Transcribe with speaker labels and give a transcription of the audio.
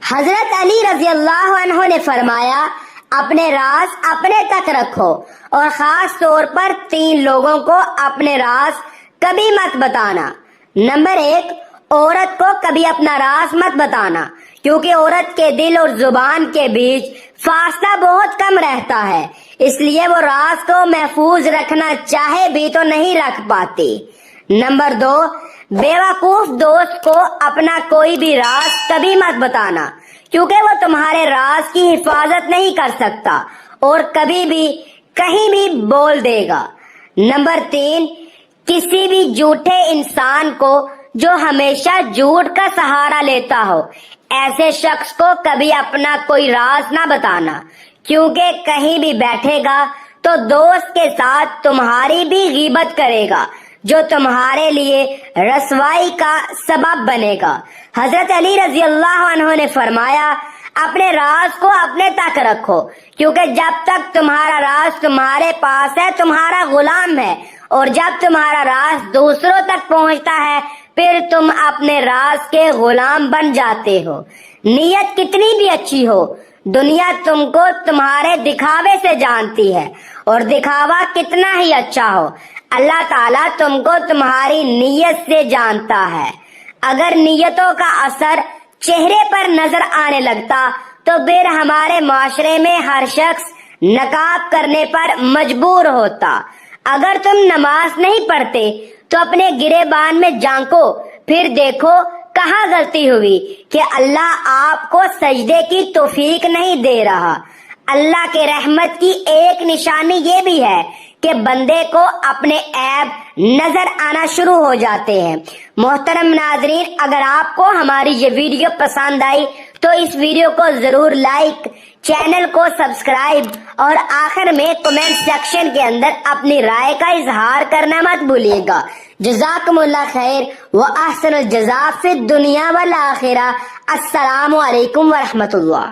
Speaker 1: حضرت علی رضی اللہ عنہ نے فرمایا اپنے راز اپنے تک رکھو اور خاص طور پر 3 لوگوں کو اپنے راز کبھی مت بتانا۔ نمبر 1، عورت کو کبھی اپنا راز مت بتانا، کیونکہ عورت کے دل اور زبان کے بیچ فاصلہ بہت کم رہتا ہے، اس لیے وہ راز کو محفوظ رکھنا چاہے بھی تو نہیں رکھ پاتی۔ نمبر 2، بیوقوف دوست کو اپنا کوئی بھی راز کبھی مت بتانا، کیونکہ وہ تمہارے راز کی حفاظت نہیں کر سکتا اور کبھی بھی کہیں بھی بول دے گا۔ نمبر 3، کسی بھی جھوٹے انسان کو جو ہمیشہ جھوٹ کا سہارا لیتا ہو، ایسے شخص کو کبھی اپنا کوئی راز نہ بتانا، کیونکہ کہیں بھی بیٹھے گا تو دوست کے ساتھ تمہاری بھی غیبت کرے گا، جو تمہارے لیے رسوائی کا سبب بنے گا۔ حضرت علی رضی اللہ عنہ نے فرمایا اپنے راز کو اپنے تک رکھو، کیونکہ جب تک تمہارا راز تمہارے پاس ہے تمہارا غلام ہے، اور جب تمہارا راز دوسروں تک پہنچتا ہے پھر تم اپنے راز کے غلام بن جاتے ہو۔ نیت کتنی بھی اچھی ہو، دنیا تم کو تمہارے دکھاوے سے جانتی ہے، اور دکھاوا کتنا ہی اچھا ہو، اللہ تعالیٰ تم کو تمہاری نیت سے جانتا ہے۔ اگر نیتوں کا اثر چہرے پر نظر آنے لگتا تو پھر ہمارے معاشرے میں ہر شخص نقاب کرنے پر مجبور ہوتا۔ اگر تم نماز نہیں پڑھتے تو اپنے گریبان میں جھانکو، پھر دیکھو کہاں غلطی ہوئی کہ اللہ آپ کو سجدے کی توفیق نہیں دے رہا۔ اللہ کے رحمت کی ایک نشانی یہ بھی ہے کہ بندے کو اپنے عیب نظر آنا شروع ہو جاتے ہیں۔ محترم ناظرین، اگر آپ کو ہماری یہ ویڈیو پسند آئی تو اس ویڈیو کو ضرور لائک، چینل کو سبسکرائب اور آخر میں کمنٹ سیکشن کے اندر اپنی رائے کا اظہار کرنا مت بھولیے گا۔ جزاکم اللہ خیر وأحسن الجزاء فی الدنیا والآخرہ۔ السلام علیکم ورحمۃ اللہ۔